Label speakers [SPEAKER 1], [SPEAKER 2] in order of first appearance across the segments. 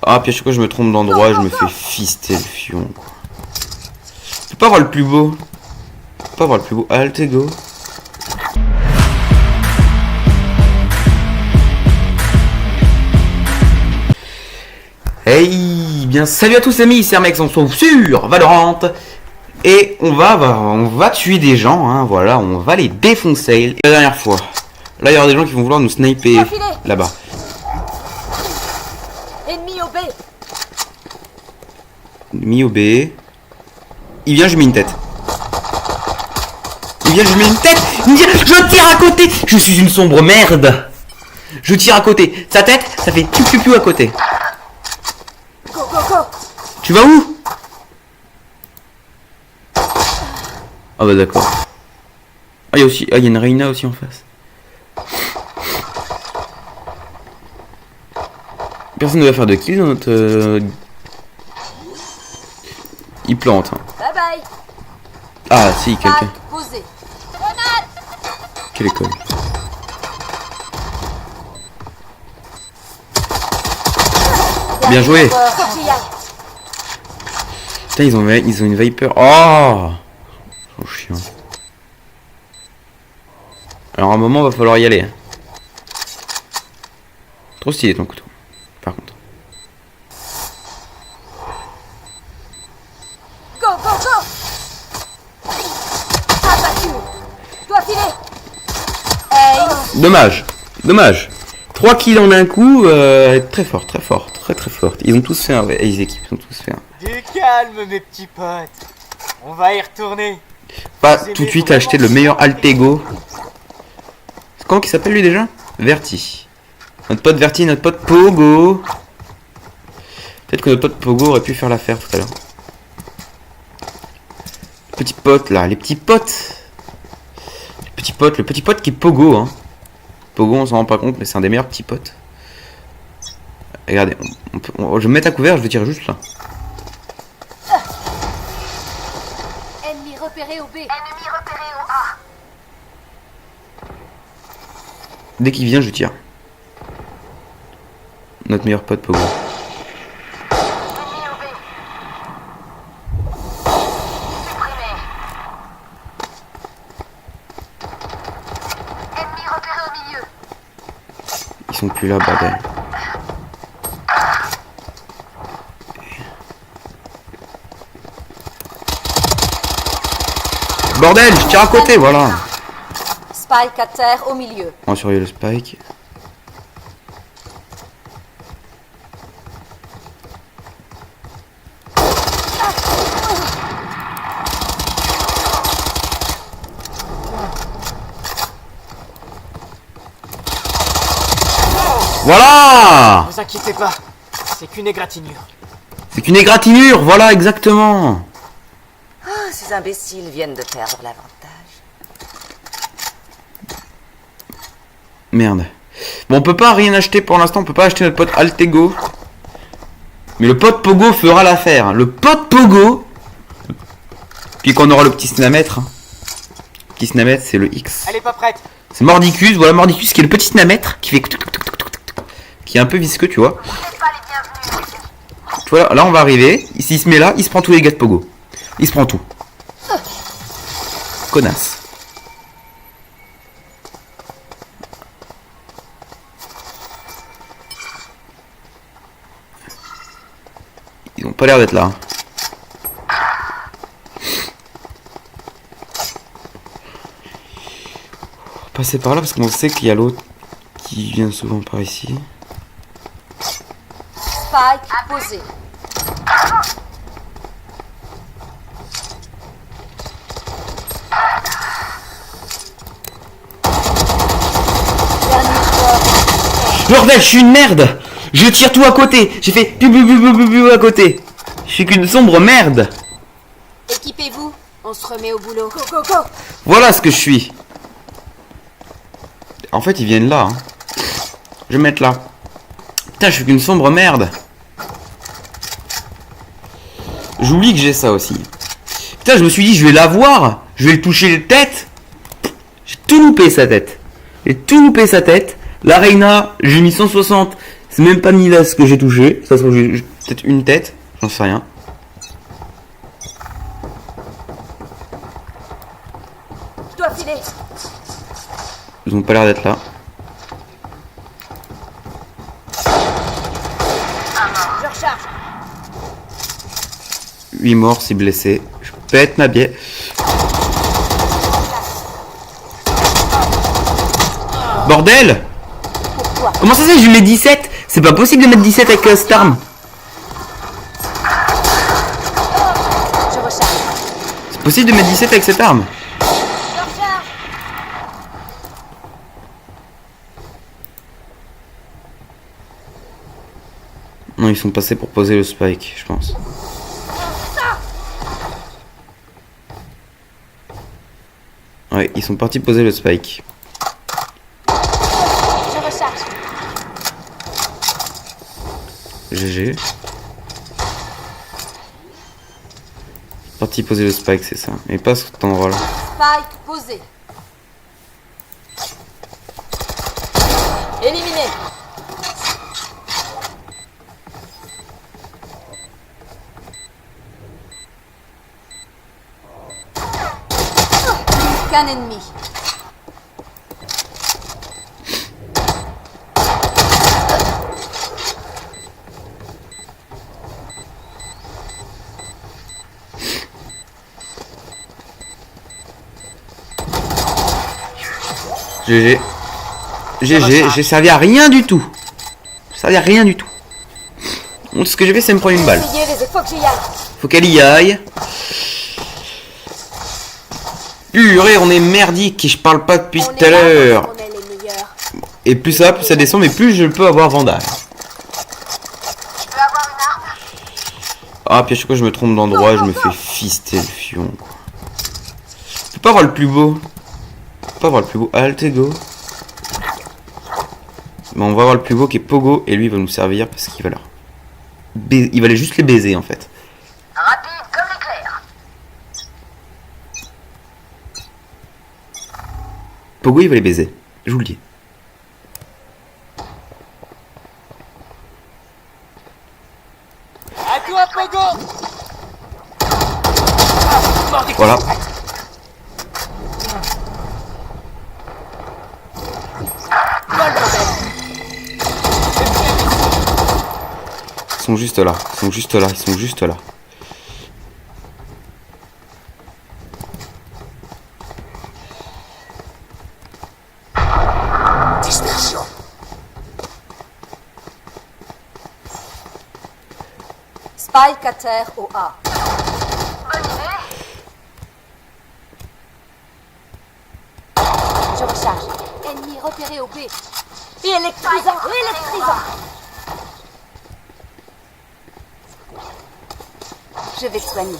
[SPEAKER 1] Ah, puis à chaque fois je me trompe d'endroit, je me fais fister le fion, quoi. Je peux pas avoir le plus beau. Je peux pas avoir le plus beau. Altego. Hey, bien salut à tous amis, c'est Armex, on se retrouve sur Valorant. Et on va tuer des gens, hein, voilà, on va les défoncer. La dernière fois, là il y aura des gens qui vont vouloir nous sniper là-bas.
[SPEAKER 2] Ennemi au B.
[SPEAKER 1] Ennemi au B. Il vient, je mets une tête. Il vient, je mets une tête. Il vient, je tire à côté. Je suis une sombre merde. Je tire à côté. Sa tête, ça fait piou à côté.
[SPEAKER 2] Go, go, go.
[SPEAKER 1] Tu vas où? Ah bah d'accord. Ah il y a une Reina aussi en face. Personne ne va faire de kill dans notre... Il plante. Hein.
[SPEAKER 2] Bye bye.
[SPEAKER 1] Ah si, quelqu'un.
[SPEAKER 2] Posé.
[SPEAKER 1] Quelle école. Bien joué. Putain, ils ont une Viper. Oh, c'est chiant. Alors à un moment, va falloir y aller. Hein. Trop stylé ton couteau. Par contre.
[SPEAKER 2] Go, go, go. Abattu. Dois filer. Hey.
[SPEAKER 1] Dommage. 3 kills en un coup, très fort. Ils ont tous fait un, les équipes ont tous fait un.
[SPEAKER 3] Du calme mes petits potes. On va y retourner.
[SPEAKER 1] Pas tout de suite acheter le meilleur Altego. C'est comment qu'il s'appelle lui déjà? Verti. Notre pote Verti, notre pote Pogo. Peut-être que notre pote Pogo aurait pu faire l'affaire tout à l'heure. Petit pote là, les petits potes. Le petit pote qui est Pogo, hein. Pogo, on s'en rend pas compte, mais c'est un des meilleurs petits potes. Regardez, je vais me mettre à couvert, je vais tirer juste là.
[SPEAKER 2] Ennemi repéré au B. Ennemi repéré au A.
[SPEAKER 1] Dès qu'il vient, je tire. Notre meilleur pote Pogo.
[SPEAKER 2] Ennemi au B. Supprimé. Ennemi repéré au milieu.
[SPEAKER 1] Ils sont plus là, bordel. Bordel, je tire à côté, voilà.
[SPEAKER 2] Spike à terre au milieu.
[SPEAKER 1] On va surveiller le spike. Voilà!
[SPEAKER 3] Ne vous inquiétez pas, c'est qu'une égratignure.
[SPEAKER 1] C'est qu'une égratignure, voilà, exactement.
[SPEAKER 2] Ah, ces imbéciles viennent de perdre l'avantage.
[SPEAKER 1] Merde. Bon, on peut pas rien acheter pour l'instant, on peut pas acheter notre pote Altego. Mais le pote Pogo fera l'affaire. Le pote Pogo. Puis qu'on aura le petit snamètre. Hein. Le petit snamètre, c'est le X.
[SPEAKER 3] Elle est pas prête.
[SPEAKER 1] C'est Mordicus, voilà Mordicus qui est le petit snamètre qui fait qui est un peu visqueux, tu vois. Tu vois, là on va arriver. Ici il se met là, il se prend tous les gars de Pogo. Il se prend tout. Connasse. Ils ont pas l'air d'être là. Passer par là parce qu'on sait qu'il y a l'autre qui vient souvent par ici.
[SPEAKER 2] Spike posé.
[SPEAKER 1] Bordel, je suis une merde. Je tire tout à côté. J'ai fait bu à côté. Je suis qu'une sombre merde.
[SPEAKER 2] Équipez-vous, on se remet au boulot. Go, go, go.
[SPEAKER 1] Voilà ce que je suis. En fait, ils viennent là. Hein. Je vais mettre là. Putain, je suis qu'une sombre merde. J'oublie que j'ai ça aussi. Putain, je me suis dit, je vais l'avoir. Je vais le toucher la tête. J'ai tout loupé sa tête. J'ai tout loupé sa tête. La Reina, j'ai mis 160. C'est même pas Nidas que j'ai touché. Ça se trouve, j'ai peut-être une tête. J'en sais rien.
[SPEAKER 2] Je dois filer.
[SPEAKER 1] Ils ont pas l'air d'être là.
[SPEAKER 2] Je recharge.
[SPEAKER 1] 8 morts, 6 blessés. Je pète ma biais. Bordel!
[SPEAKER 2] Pourquoi?
[SPEAKER 1] Comment ça se fait que je mets 17? C'est pas possible de mettre 17 avec cette arme.
[SPEAKER 2] Je recharge.
[SPEAKER 1] C'est possible de mettre 17 avec cette arme.
[SPEAKER 2] Je recharge.
[SPEAKER 1] Non, ils sont passés pour poser le spike, je pense. Ouais, ils sont partis poser le spike.
[SPEAKER 2] Je recharge.
[SPEAKER 1] GG. Parti poser le spike, c'est ça. Mais pas cet endroit-là.
[SPEAKER 2] Spike posé. Éliminé. Qu'un ennemi.
[SPEAKER 1] GG. GG, j'ai servi à rien du tout. J'ai servi à rien du tout. Donc, ce que j'ai fait, c'est me prendre une balle.
[SPEAKER 2] Essayez, les faut que j'y aille.
[SPEAKER 1] Faut qu'elle y aille. Purée, on est merdique et je parle pas depuis
[SPEAKER 2] On
[SPEAKER 1] tout
[SPEAKER 2] est
[SPEAKER 1] à
[SPEAKER 2] là
[SPEAKER 1] l'heure.
[SPEAKER 2] parce qu'on est les meilleurs.
[SPEAKER 1] Et plus ça va, plus ça descend, mais plus je peux avoir vandale. Ah, puis à chaque fois que je me trompe d'endroit, je me fais fister le fion, quoi. Je peux pas avoir le plus beau. Je peux pas avoir le plus beau. Altego. Mais on va avoir le plus beau qui est Pogo, et lui il va nous servir parce qu'il va leur... Il va aller juste les baiser en fait.
[SPEAKER 4] Rapide comme l'éclair.
[SPEAKER 1] Pogo il va les baiser, je vous le dis.
[SPEAKER 3] À toi, Pogo.
[SPEAKER 1] Voilà. Ils sont juste là, ils sont juste là, ils sont juste là.
[SPEAKER 4] Dispersion.
[SPEAKER 2] Spike à terre au A.
[SPEAKER 4] Bonne idée.
[SPEAKER 2] Je recharge. Ennemi repéré au B. Électrisant, électrisant. Je vais te soigner.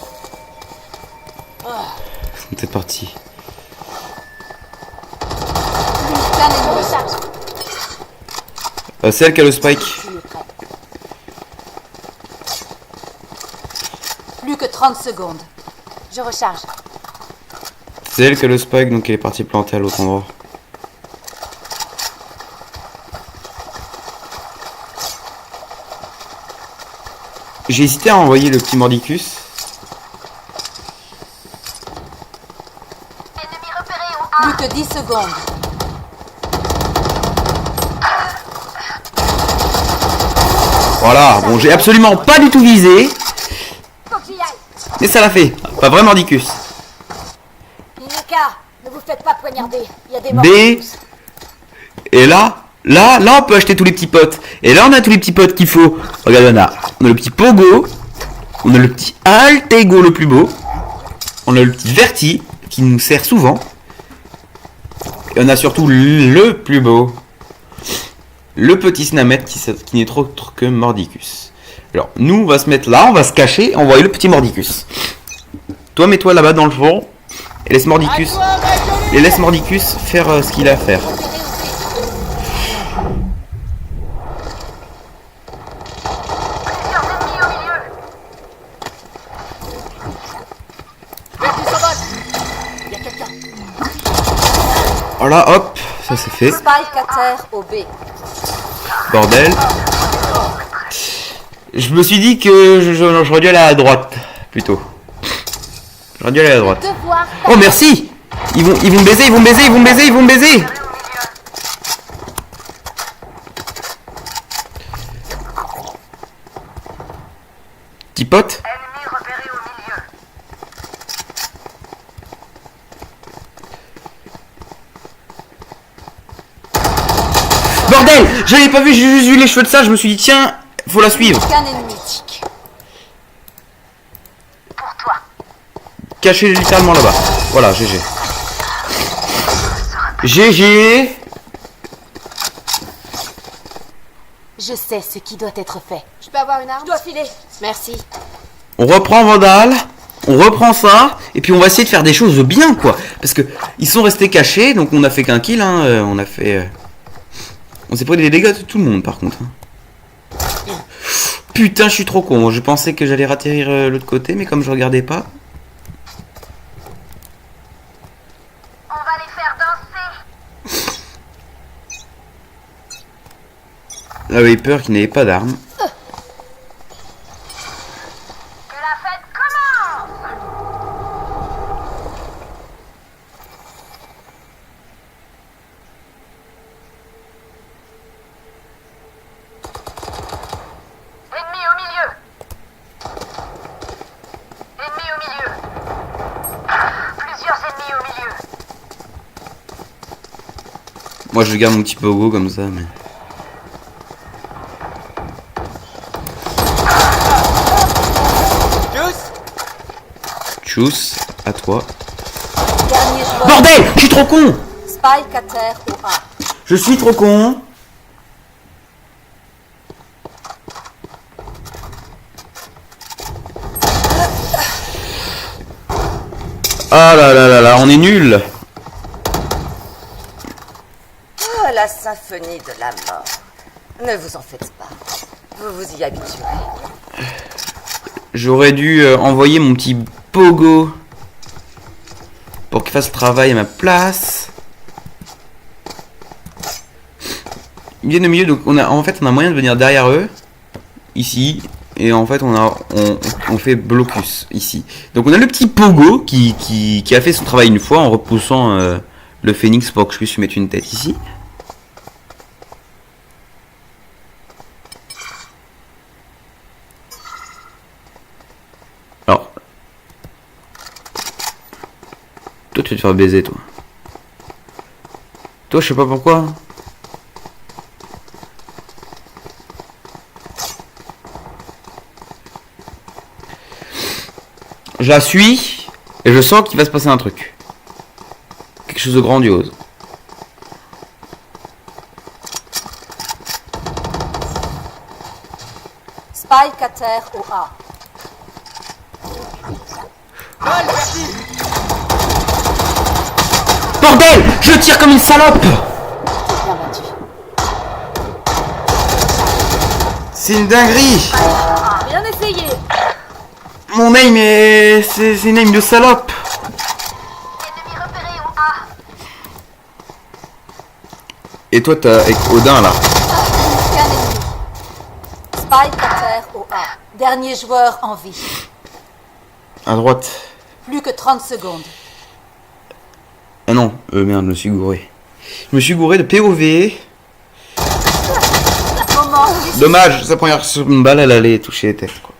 [SPEAKER 1] Ils sont partis.
[SPEAKER 2] Qu'un ennemi. Recharge.
[SPEAKER 1] C'est elle qui a le spike.
[SPEAKER 2] Tu es prêt. Plus que 30 secondes. Je recharge.
[SPEAKER 1] C'est elle qui a le spike, donc elle est partie planter à l'autre endroit. J'ai hésité à envoyer le petit mordicus.
[SPEAKER 4] Ennemi repéré au A.
[SPEAKER 2] Plus que 10 secondes.
[SPEAKER 1] Voilà, bon j'ai absolument pas du tout visé,
[SPEAKER 2] Faut que j'y aille.
[SPEAKER 1] mais ça l'a fait. Pas vrai mordicus.
[SPEAKER 2] Ineka, ne vous faites pas poignarder. Il y a des morts.
[SPEAKER 1] B. Et là, on peut acheter tous les petits potes. Et là on a tous les petits potes qu'il faut. Regarde, on a le petit Pogo. On a le petit Altego le plus beau. On a le petit Verti qui nous sert souvent. Et on a surtout le plus beau. Le petit Snamet qui n'est autre que Mordicus. Alors nous on va se mettre là, on va se cacher et on va envoyer le petit Mordicus. Toi mets-toi là-bas dans le fond. Et laisse Mordicus. Et laisse Mordicus faire ce qu'il a à faire.
[SPEAKER 4] Plusieurs ennemis au milieu.
[SPEAKER 2] Il y a quelqu'un.
[SPEAKER 1] Voilà, hop, ça c'est fait.
[SPEAKER 2] Spike à terre au B.
[SPEAKER 1] Bordel. Je me suis dit que j'aurais dû aller à droite, plutôt. J'aurais dû aller à droite.
[SPEAKER 2] Devoir.
[SPEAKER 1] Oh merci. Ils vont me baiser, ils vont me baiser, ils vont me baiser, ils vont me baiser. Petit pote.
[SPEAKER 4] Ennemi repéré au milieu.
[SPEAKER 1] Bordel, je l'avais pas vu, j'ai juste vu les cheveux de ça, je me suis dit tiens, faut la suivre.
[SPEAKER 2] Qu'un ennemi.
[SPEAKER 4] Pour toi.
[SPEAKER 1] Caché littéralement là-bas. Voilà, GG. GG.
[SPEAKER 2] Je sais ce qui doit être fait. Je peux avoir une arme? Je dois filer. Merci.
[SPEAKER 1] On reprend Vandal, on reprend ça, et puis on va essayer de faire des choses bien quoi. Parce que ils sont restés cachés, donc on a fait qu'un kill, hein. On a fait... On s'est pris des dégâts de tout le monde par contre. Hein. Putain, je suis trop con. Je pensais que j'allais ratterrir l'autre côté, mais comme je regardais pas...
[SPEAKER 4] On va les faire danser.
[SPEAKER 1] J'avais peur qu'il n'avait pas d'armes.
[SPEAKER 4] Que la fête commence. Ennemi au milieu. Ennemi au milieu. Plusieurs ennemis au milieu.
[SPEAKER 1] Moi je garde mon petit pogo comme ça, mais... Tchuss, à toi.
[SPEAKER 2] Dernier joueur.
[SPEAKER 1] Bordel, je suis trop con.
[SPEAKER 2] Spike à terre au A.
[SPEAKER 1] Je suis trop con. Ah là là là là, on est nul.
[SPEAKER 5] Oh, la symphonie de la mort. Ne vous en faites pas. Vous vous y habituerez.
[SPEAKER 1] J'aurais dû envoyer mon petit pogo pour qu'il fasse le travail à ma place. Ils viennent au milieu, donc on a moyen de venir derrière eux, ici, et en fait on fait blocus ici. Donc on a le petit pogo qui a fait son travail une fois en repoussant le phénix pour que je puisse lui mettre une tête ici. Alors, toi tu vas te faire baiser toi. Toi je sais pas pourquoi. Je la suis et je sens qu'il va se passer un truc. Quelque chose de grandiose.
[SPEAKER 2] Spike à terre au A.
[SPEAKER 1] Bordel, je tire comme une salope.
[SPEAKER 2] Bien battu.
[SPEAKER 1] C'est une dinguerie.
[SPEAKER 2] Bien essayé.
[SPEAKER 1] Mon aim est... c'est une aim de salope.
[SPEAKER 4] Ennemi repéré au A.
[SPEAKER 1] Et toi t'as avec Odin là.
[SPEAKER 2] Qu'un ennemi. Spike à terre au A. Dernier joueur en vie.
[SPEAKER 1] À droite.
[SPEAKER 2] Plus que 30 secondes.
[SPEAKER 1] Ah non, merde, je me suis gouré. Je me suis gouré de POV.
[SPEAKER 2] Moment.
[SPEAKER 1] Dommage, sa première balle elle allait toucher les têtes quoi.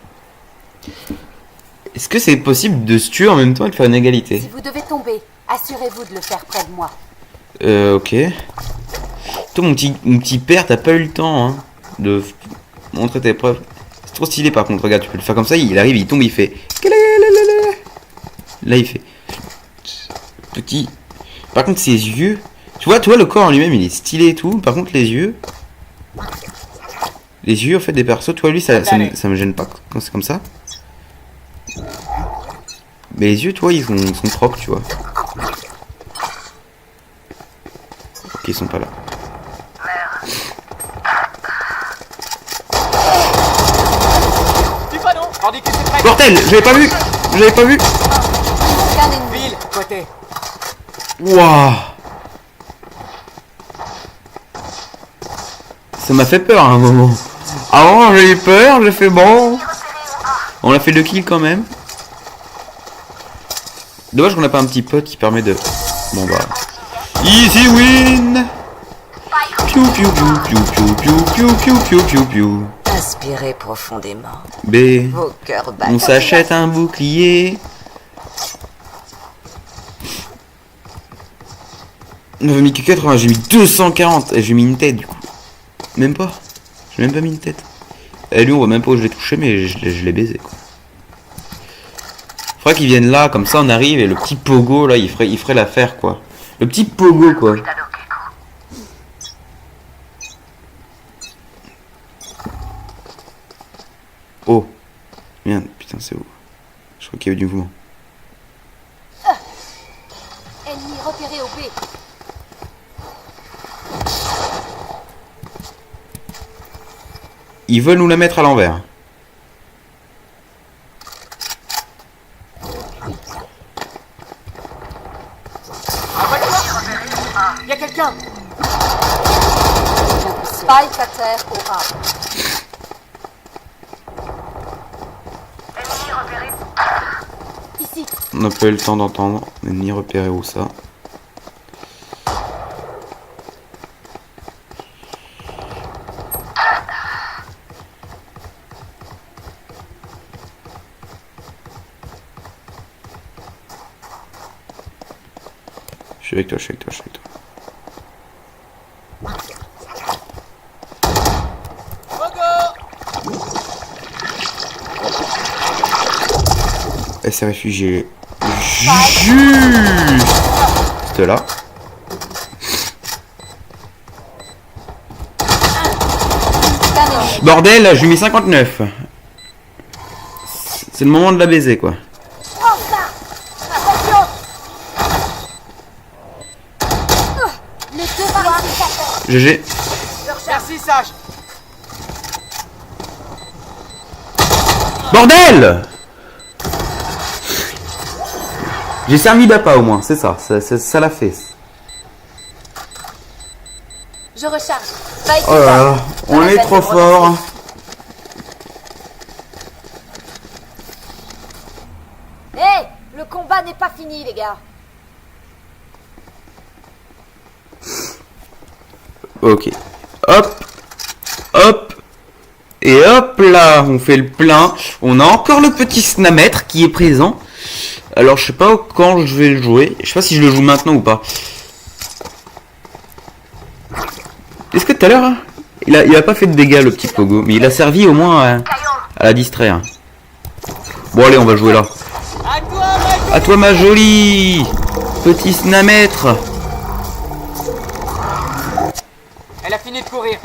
[SPEAKER 1] Est-ce que c'est possible de se tuer en même temps et de faire une égalité?
[SPEAKER 2] Si vous devez tomber, assurez-vous de le faire près de moi.
[SPEAKER 1] Ok. Toi mon petit père, t'as pas eu le temps hein, de montrer tes preuves. C'est trop stylé par contre, regarde, tu peux le faire comme ça, il arrive, il tombe, il fait... Là il fait... Petit... Par contre ses yeux... Tu vois le corps en lui-même il est stylé et tout, par contre les yeux... Les yeux en fait des persos, toi lui ça me gêne pas quand c'est comme ça. Mais les yeux, toi, ils sont propres, tu vois. Ok, ils sont pas là.
[SPEAKER 3] Dis pas non, tandis que c'est prêt.
[SPEAKER 1] Bordel, je l'avais pas vu. Je l'avais pas vu.
[SPEAKER 2] Qu'un ennemi.
[SPEAKER 3] Ville, côté.
[SPEAKER 1] Waouh. Ça m'a fait peur à un moment. Ah, j'ai eu peur, j'ai fait bon.
[SPEAKER 4] Repéré au A.
[SPEAKER 1] On a fait 2 kills quand même. Dommage qu'on n'a pas un petit pote qui permet de... Bon bah... Easy win. Piou piou piou piou piou piou piou piou piou piou piou.
[SPEAKER 5] Inspirez profondément.
[SPEAKER 1] B.
[SPEAKER 5] Vos cœurs battent.
[SPEAKER 1] On s'achète un bouclier. On avait mis que 80, j'ai mis 240. Et j'ai mis une tête du coup. Même pas. J'ai même pas mis une tête. Et lui on voit même pas où je l'ai touché mais je l'ai baisé quoi. Faudrait qu'ils viennent là, comme ça on arrive et le petit pogo là il ferait l'affaire quoi. Le petit pogo quoi. Oh. Merde, putain c'est où? Je crois qu'il y avait du mouvement.
[SPEAKER 2] Ennemi repéré au B.
[SPEAKER 1] Ils veulent nous la mettre à l'envers.
[SPEAKER 3] Il y a quelqu'un.
[SPEAKER 2] Spike à terre au A.
[SPEAKER 4] Ennemi repéré.
[SPEAKER 2] Ici.
[SPEAKER 1] On n'a pas eu le temps d'entendre, ni repérer où ça. Je suis avec toi, je suis avec toi, je suis avec toi. Elle s'est réfugiée juste là. Bordel, je lui mets 59. C'est le moment de la baiser quoi. GG.
[SPEAKER 3] Merci, Sage.
[SPEAKER 1] Bordel! J'ai servi d'appât au moins, c'est ça, ça l'a fait.
[SPEAKER 2] Je recharge. Spike
[SPEAKER 1] Oh là là, on est trop fort.
[SPEAKER 2] Hé, le combat n'est pas fini, les gars.
[SPEAKER 1] Ok. Hop. Hop. Et hop là, on fait le plein. On a encore le petit snamètre qui est présent. Alors je sais pas quand je vais le jouer. Je sais pas si je le joue maintenant ou pas. Est-ce que tout à l'heure, hein, il a pas fait de dégâts le petit pogo. Mais il a servi au moins à la distraire. Bon allez, on va jouer là. À toi ma jolie. Petit snamètre.
[SPEAKER 3] Elle a fini de courir.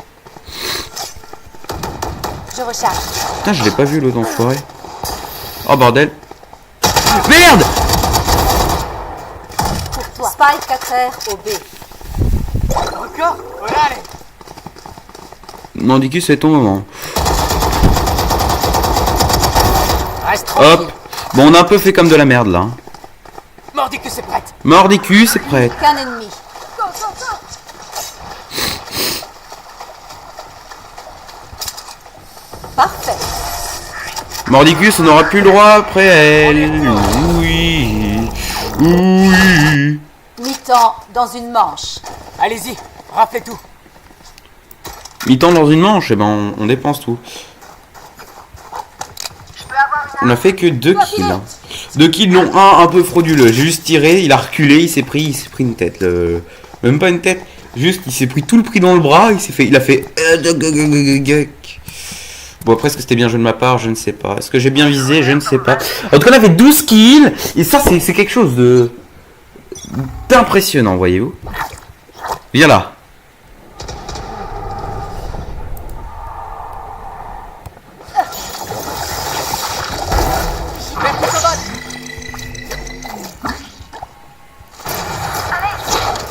[SPEAKER 2] Je recharge.
[SPEAKER 1] Putain, je l'ai pas vu l'autre enfoiré. Oh bordel. Merde!
[SPEAKER 2] Pour toi. Spike à terre au B.
[SPEAKER 3] Encore. Voilà, allez.
[SPEAKER 1] Mandicus, c'est ton moment.
[SPEAKER 3] Reste tranquille.
[SPEAKER 1] Hop. Bon, on a un peu fait comme de la merde là.
[SPEAKER 3] Mordicus c'est prête.
[SPEAKER 1] Mordicus, c'est prêt.
[SPEAKER 2] Qu'un ennemi. Parfait.
[SPEAKER 1] Mordicus, on n'aura plus le droit après elle. Oui. Oui.
[SPEAKER 2] Mi-temps dans une manche.
[SPEAKER 3] Allez-y, raflez tout.
[SPEAKER 1] Mi-temps dans une manche, et ben on dépense tout. On a fait que 2 kills. Hein. 2 kills, non, un peu frauduleux. J'ai juste tiré, il a reculé, il s'est pris une tête. Même pas une tête, juste il s'est pris tout le prix dans le bras, il a fait. Bon, après, est-ce que c'était bien joué de ma part? Je ne sais pas. Est-ce que j'ai bien visé? Je ne sais pas. En tout cas, on a fait 12 kills. Et ça, c'est quelque chose d'impressionnant, voyez-vous. Viens là.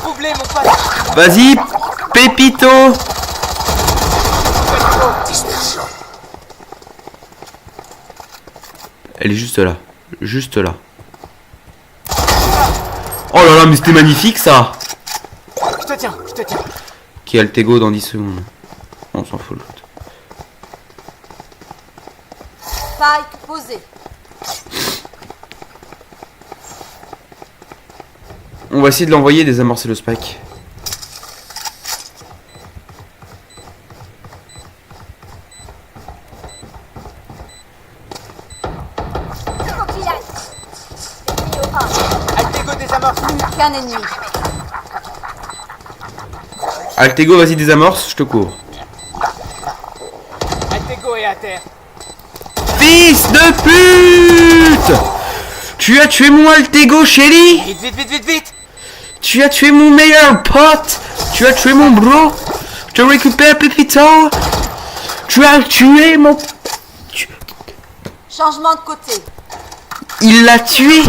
[SPEAKER 3] Trouve-les, mon pote.
[SPEAKER 1] Vas-y, Pépito. Elle est juste là. Juste là. Oh là là, mais c'était magnifique ça.
[SPEAKER 3] Je te tiens, je te tiens.
[SPEAKER 1] Qui a le Tego dans 10 secondes. On s'en fout l'autre.
[SPEAKER 2] Spike posé.
[SPEAKER 1] On va essayer de l'envoyer désamorcer le spike.
[SPEAKER 2] Faut qu'il y aille. Ennemi au A.
[SPEAKER 3] Altego désamorce.
[SPEAKER 2] Plus qu'un ennemi.
[SPEAKER 1] Altego, vas-y désamorce, je te cours.
[SPEAKER 3] Altego est à terre.
[SPEAKER 1] Fils de pute! Tu as tué mon Altego, chérie!
[SPEAKER 3] Vite, vite, vite, vite, vite.
[SPEAKER 1] Tu as tué mon meilleur pote! Tu as tué mon bro! Je récupère Pépito! Tu as tué mon...
[SPEAKER 2] Changement de côté.
[SPEAKER 1] Il l'a tué!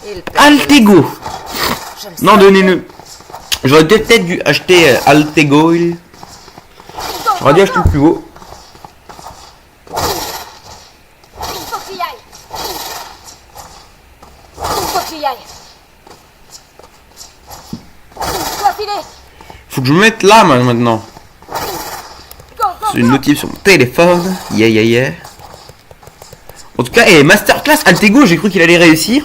[SPEAKER 5] Il perd.
[SPEAKER 1] Altego!
[SPEAKER 5] Je le
[SPEAKER 1] Non,
[SPEAKER 5] sais.
[SPEAKER 1] donnez-le. J'aurais peut-être dû acheter Altego. J'aurais dû acheter le plus haut.
[SPEAKER 2] Faut qu'il y aille. Faut qu'il y aille. Dois filer.
[SPEAKER 1] Faut que je me mette là maintenant.
[SPEAKER 2] Go, go,
[SPEAKER 1] C'est une
[SPEAKER 2] go.
[SPEAKER 1] notif sur mon téléphone. Yeah, yeah, yeah. En tout cas, masterclass Altego, j'ai cru qu'il allait réussir.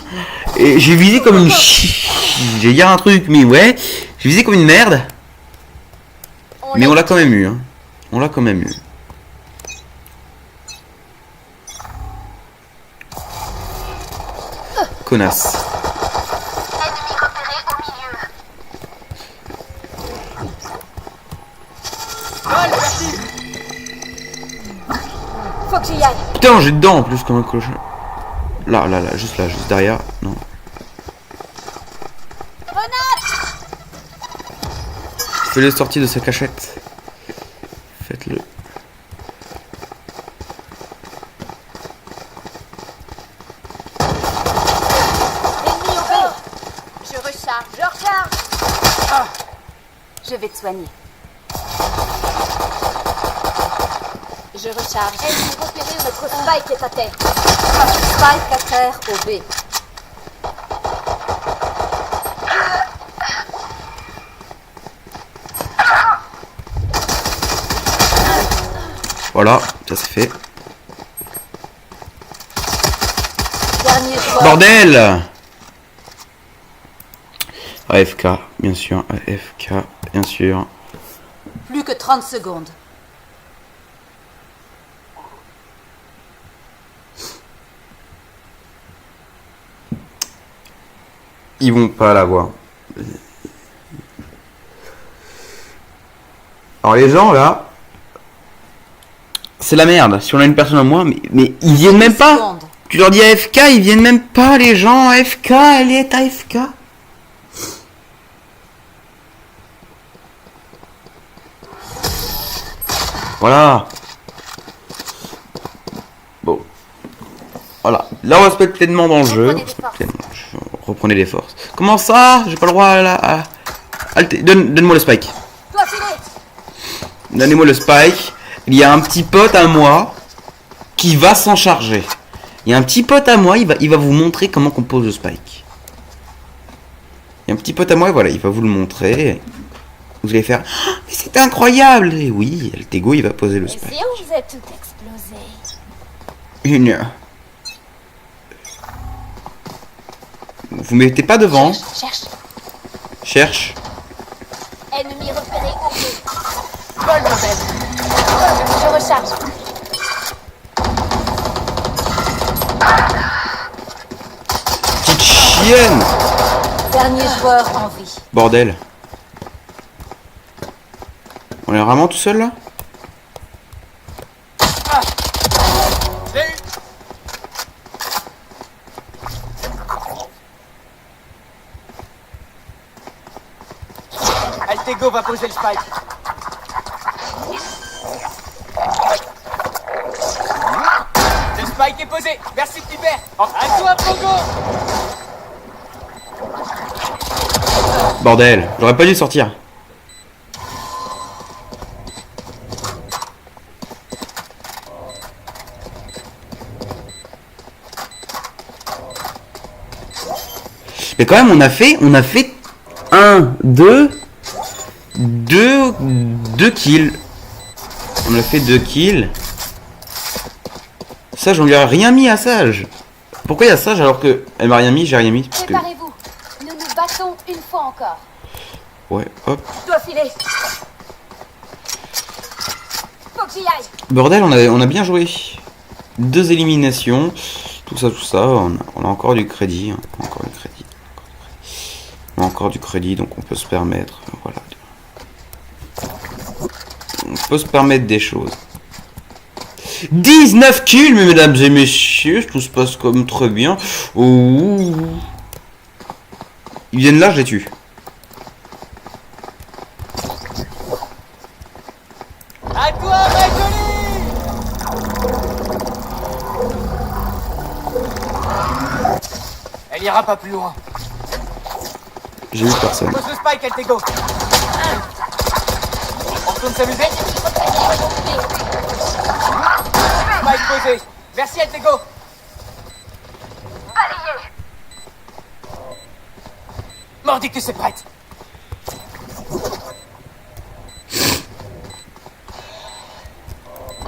[SPEAKER 1] Et j'ai visé comme une je vais dire un truc, mais ouais. J'ai visé comme une merde. Mais on l'a quand même eu. Hein. On l'a quand même eu. Connasse.
[SPEAKER 4] Ennemi repéré au milieu.
[SPEAKER 3] Vol, vertige.
[SPEAKER 2] Faut que j'y aille.
[SPEAKER 1] Putain, j'ai dedans en plus comme un cochon. Là, juste derrière. Non. Fais-le sortir de sa cachette. Faites-le.
[SPEAKER 2] Ennemi au B. Je recharge. Je recharge.
[SPEAKER 3] Ah.
[SPEAKER 2] Je vais te soigner. Je recharge. Ennemi repéré, notre Spike est à terre. Spike à terre au B.
[SPEAKER 1] Voilà, ça c'est fait.
[SPEAKER 2] Dernier joueur.
[SPEAKER 1] Bordel! AFK, bien sûr. AFK, bien sûr.
[SPEAKER 2] Plus que 30 secondes.
[SPEAKER 1] Ils vont pas l'avoir. Alors les gens là, c'est la merde. Si on a une personne à moi, mais ils viennent même pas.
[SPEAKER 2] Secondes.
[SPEAKER 1] Tu leur dis AFK, ils viennent même pas les gens. AFK, elle est AFK. Voilà. Bon. Voilà. Là on va se mettre pleinement dans le jeu.
[SPEAKER 2] Reprenez des forces.
[SPEAKER 1] Reprenez les forces. Comment ça? J'ai pas le droit à... Donne-moi le spike.
[SPEAKER 2] Dois filer.
[SPEAKER 1] Donnez-moi le spike. Il y a un petit pote à moi qui va s'en charger. Il y a un petit pote à moi, il va vous montrer comment on pose le spike. Il y a un petit pote à moi, voilà, il va vous le montrer. Vous allez faire « Ah, mais c'est incroyable !» Et oui, Altego, il va poser le spike.
[SPEAKER 4] Si on faisait tout exploser.
[SPEAKER 1] Une... Vous mettez pas devant.
[SPEAKER 4] Cherche.
[SPEAKER 1] Cherche.
[SPEAKER 4] Ennemi repéré au B.
[SPEAKER 3] Vol, ma belle.
[SPEAKER 4] Je recharge.
[SPEAKER 1] Petite chienne.
[SPEAKER 2] Dernier joueur en vie.
[SPEAKER 1] Bordel. On est vraiment tout seul là?
[SPEAKER 3] J'ai eu. Altego va poser le spike. Le spike est posé. Merci, petit père. À toi, Pogo.
[SPEAKER 1] Bordel, j'aurais pas dû sortir. Mais quand même, on a fait 2 kills. On a fait 2 kills. Sage, on lui a rien mis à Sage. Pourquoi il y a Sage alors que elle m'a rien mis, j'ai rien mis parce que...
[SPEAKER 4] Préparez-vous. Nous nous battons une fois encore.
[SPEAKER 1] Ouais, hop.
[SPEAKER 2] Je dois filer.
[SPEAKER 4] Faut que j'y aille.
[SPEAKER 1] Bordel, on a bien joué. 2 éliminations. Tout ça. On a encore du crédit. Hein. Encore du crédit. On a encore du crédit, donc on peut se permettre. Voilà. On peut se permettre des choses. 19 kills, mesdames et messieurs. Tout se passe comme très bien. Oh. Ils viennent là, je les tue.
[SPEAKER 3] À toi, ma jolie! Elle ira pas plus loin.
[SPEAKER 1] J'ai eu personne.
[SPEAKER 3] Pose le spike, Altego. On retourne s'amuser? Spike posé. Merci, Altego. Mordicus est prête.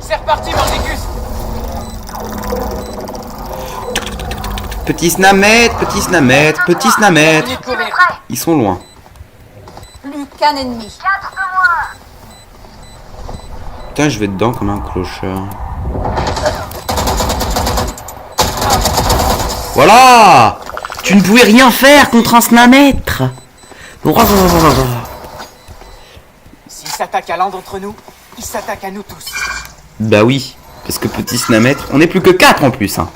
[SPEAKER 3] C'est reparti, Mordicus.
[SPEAKER 1] Petit snamet, petit snamet, petit snamet.
[SPEAKER 3] Fini de courir.
[SPEAKER 1] Ils sont loin.
[SPEAKER 2] Plus qu'un ennemi.
[SPEAKER 1] Putain, je vais dedans comme un clochard. Voilà! Tu ne pouvais rien faire contre un snamètre!
[SPEAKER 3] S'il s'attaque à l'un d'entre nous, il s'attaque à nous tous.
[SPEAKER 1] Bah oui, parce que petit snamètre, on n'est plus que 4 en plus. Hein.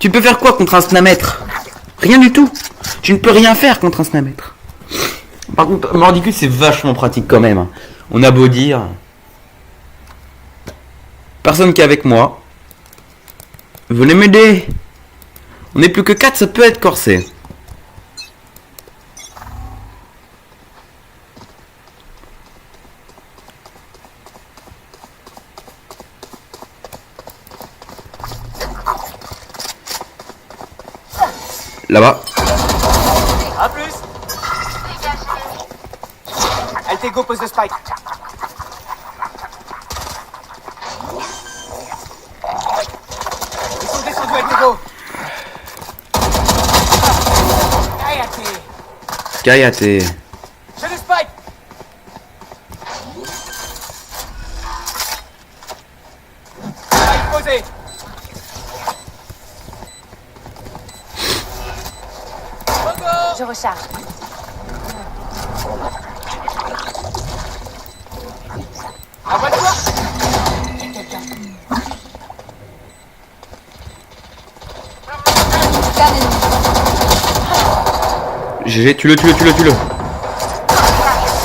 [SPEAKER 1] Tu peux faire quoi contre un snamètre? Rien du tout. Tu ne peux rien faire contre un snamètre. Par contre, Mordicus c'est vachement pratique quand même. Hein. On a beau dire. Personne qui est avec moi. Venez m'aider. On n'est plus que 4, ça peut être corsé. Là-bas.
[SPEAKER 3] A plus. Altego pose le spike. Ils sont descendus, Altego.
[SPEAKER 1] Kayate.
[SPEAKER 3] J'ai le spike. Spike posé.
[SPEAKER 4] Je recharge.
[SPEAKER 3] Abonne-toi. Il y a quelqu'un.
[SPEAKER 2] Qu'un ennemi.
[SPEAKER 1] GG, tue-le.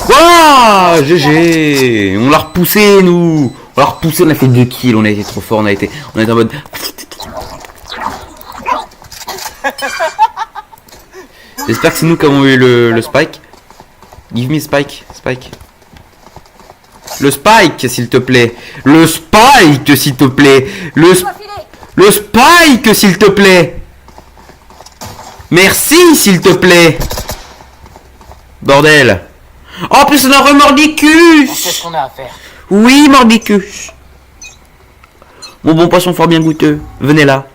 [SPEAKER 1] Wouah, GG. On l'a repoussé, nous. On l'a repoussé, on a fait 2 kills. On a été trop fort, on a été en mode... J'espère que c'est nous qui avons eu le spike. Give me spike. Le spike, s'il te plaît. Le spike, s'il te plaît. Le spike, s'il te plaît. Merci, s'il te plaît. Bordel. Oh, en plus, on a
[SPEAKER 3] On sait
[SPEAKER 1] remordicus.
[SPEAKER 3] ce qu'on a à faire.
[SPEAKER 1] Oui, mordicus. Mon bon poisson fort bien goûteux. Venez là.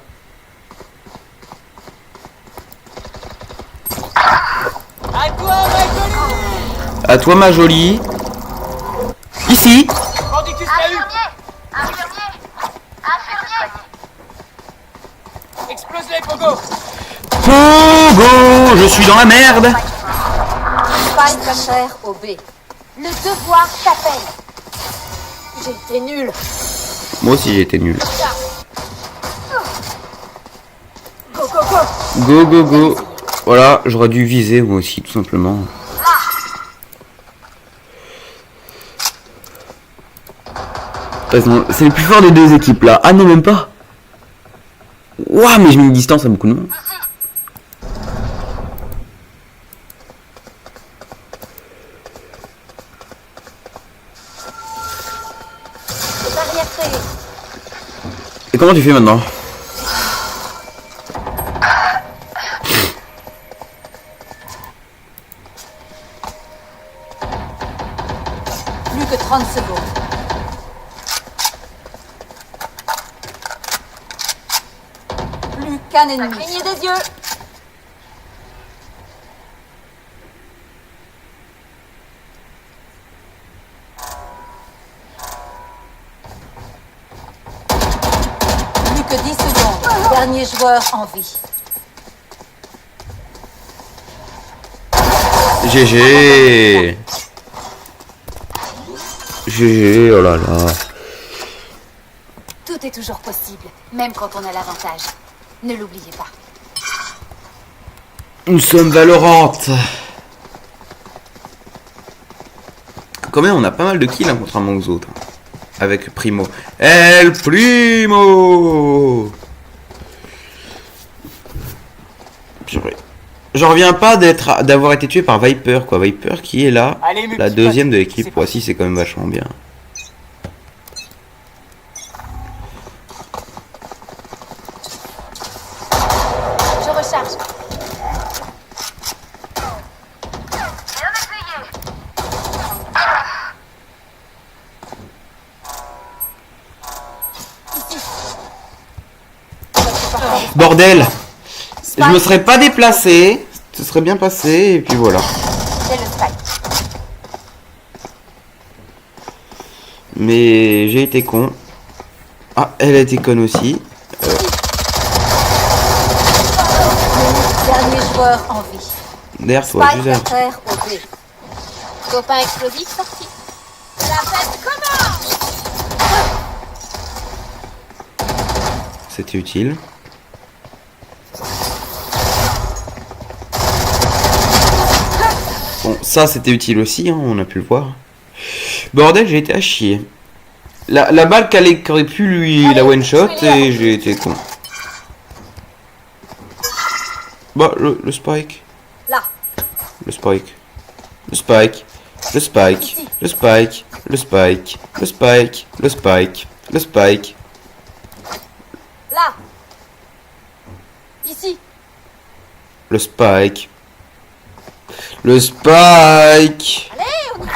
[SPEAKER 3] À toi, ma jolie.
[SPEAKER 1] À toi, ma jolie. Ici.
[SPEAKER 3] Mordicus l'a eu. Explose-les, Pogo.
[SPEAKER 1] Pogo, je suis dans la merde.
[SPEAKER 2] Spike cachère au B.
[SPEAKER 4] Le devoir t'appelle.
[SPEAKER 2] J'ai été nul.
[SPEAKER 1] Moi aussi, j'ai été nul.
[SPEAKER 2] Go.
[SPEAKER 1] Go. Voilà, j'aurais dû viser moi aussi, tout simplement. C'est le plus fort des deux équipes là. Ah non, même pas. Ouah, mais je mets une distance à beaucoup de monde.
[SPEAKER 2] Barrière créée.
[SPEAKER 1] Et comment tu fais maintenant?
[SPEAKER 2] Plus que 30 secondes.
[SPEAKER 4] Qu'un ennemi.
[SPEAKER 2] Clignez des yeux.
[SPEAKER 4] Plus que 10 secondes. Dernier joueur en vie.
[SPEAKER 1] GG. GG, oh là là.
[SPEAKER 4] Tout est toujours possible, même quand on a l'avantage. Ne l'oubliez pas.
[SPEAKER 1] Nous sommes Valorant. Quand même, on a pas mal de kills, hein, contrairement aux autres. Avec Primo. El Primo. Purée. J'en reviens pas d'avoir été tué par Viper, quoi. Viper qui est là,
[SPEAKER 3] Allez, mes
[SPEAKER 1] la
[SPEAKER 3] petits
[SPEAKER 1] deuxième de
[SPEAKER 3] potes,
[SPEAKER 1] l'équipe.
[SPEAKER 3] c'est
[SPEAKER 1] Voici, c'est quand même vachement bien.
[SPEAKER 4] Je recharge.
[SPEAKER 1] Bordel! Je me serais pas déplacé, ce serait bien passé, et puis voilà.
[SPEAKER 4] C'est le spike.
[SPEAKER 1] Mais j'ai été con. Ah, elle a été conne aussi.
[SPEAKER 4] Dernier joueur en vie.
[SPEAKER 1] Derrière toi,
[SPEAKER 2] Spike
[SPEAKER 1] juste
[SPEAKER 2] à
[SPEAKER 1] derrière.
[SPEAKER 2] terre au B. Copain explosif sorti. La fête commence.
[SPEAKER 1] C'était utile. Bon, ça c'était utile aussi, hein, on a pu le voir. Bordel, j'ai été à chier. La balle qui aurait pu lui la one shot et j'ai été con. Bah, le spike.
[SPEAKER 2] Là.
[SPEAKER 1] Le spike. Le spike. Le spike. Le spike. Le spike. Le spike. Le spike. Le spike.
[SPEAKER 2] Là.
[SPEAKER 4] Ici.
[SPEAKER 1] Le spike. Le spike.
[SPEAKER 2] Allez, on y va.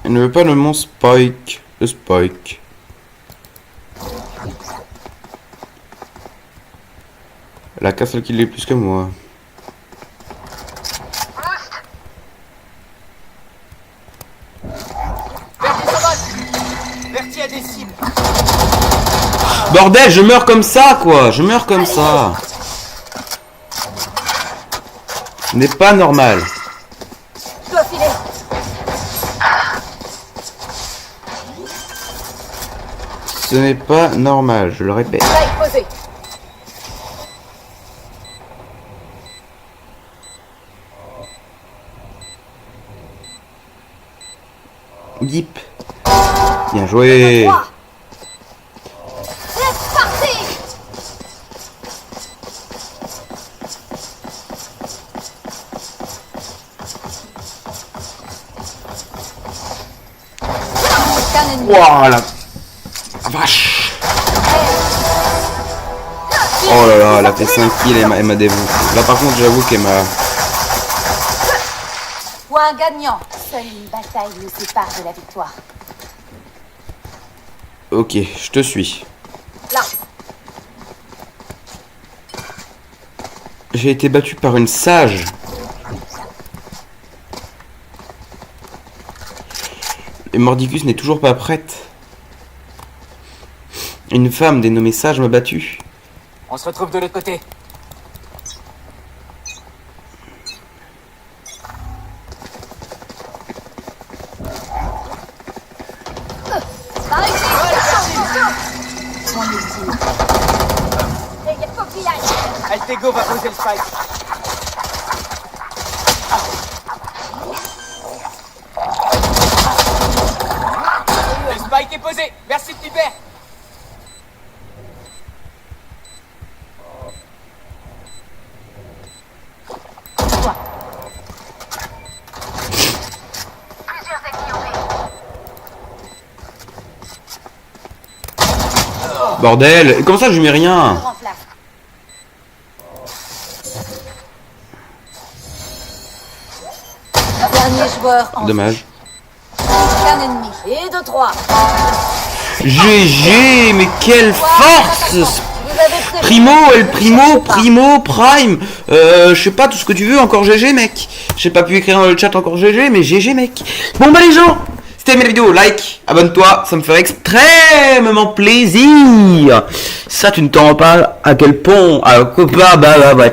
[SPEAKER 1] Elle ne veut pas de mon spike. Le spike. Elle a qu'un seul qui l'est plus que moi.
[SPEAKER 3] Verti sauvage. Verti a des cibles.
[SPEAKER 1] Bordel, je meurs comme ça, quoi. Je meurs comme ça. Ce n'est pas normal.
[SPEAKER 2] Je dois filer.
[SPEAKER 1] Ce n'est pas normal, je le répète.
[SPEAKER 2] Spike posé.
[SPEAKER 1] Yip. Bien joué.
[SPEAKER 2] 3. C'est parti.
[SPEAKER 4] Qu'un ennemi.
[SPEAKER 1] Voilà. Vache. Oh là là, elle a fait 5 kills et elle m'a dévoué. Là par contre j'avoue qu'elle m'a...
[SPEAKER 4] Point gagnant. Seule une bataille nous sépare de la victoire.
[SPEAKER 1] Ok, je te suis.
[SPEAKER 2] Là.
[SPEAKER 1] J'ai été battu par une sage. Et Mordicus n'est toujours pas prête. Une femme dénommée Sage m'a battu.
[SPEAKER 3] On se retrouve de l'autre côté.
[SPEAKER 2] Par ici.
[SPEAKER 4] Mon ultime.
[SPEAKER 2] Il faut qu'il y aille.
[SPEAKER 3] Altego va poser le spike. Le spike est posé. Merci petit père.
[SPEAKER 1] Bordel, comment ça je mets rien?
[SPEAKER 4] Remplace. Dernier joueur en
[SPEAKER 1] Dommage.
[SPEAKER 4] Qu'un ennemi.
[SPEAKER 2] Et 2, 3.
[SPEAKER 1] GG, mais quelle force!
[SPEAKER 4] Vous avez
[SPEAKER 1] Primo, El Primo, Primo, Prime, je sais pas tout ce que tu veux, encore GG mec. J'ai pas pu écrire dans le chat encore GG, mais GG mec. Bon bah les gens, si t'as aimé la vidéo, like, abonne-toi, ça me ferait extrêmement plaisir. Ça tu ne t'en rends pas à quel point,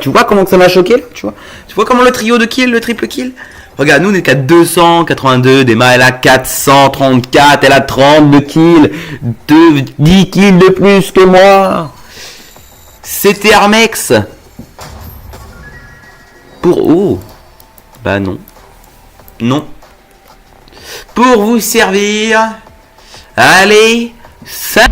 [SPEAKER 1] tu vois comment ça m'a choqué là, tu vois comment le trio de kill, le triple kill. Regarde, nous on est qu'à 282, Dema elle a 434, elle a 32 kills, 10 kills de plus que moi. C'était Armex. Pour... Oh. Bah non. Non. Pour vous servir. Allez. Ça...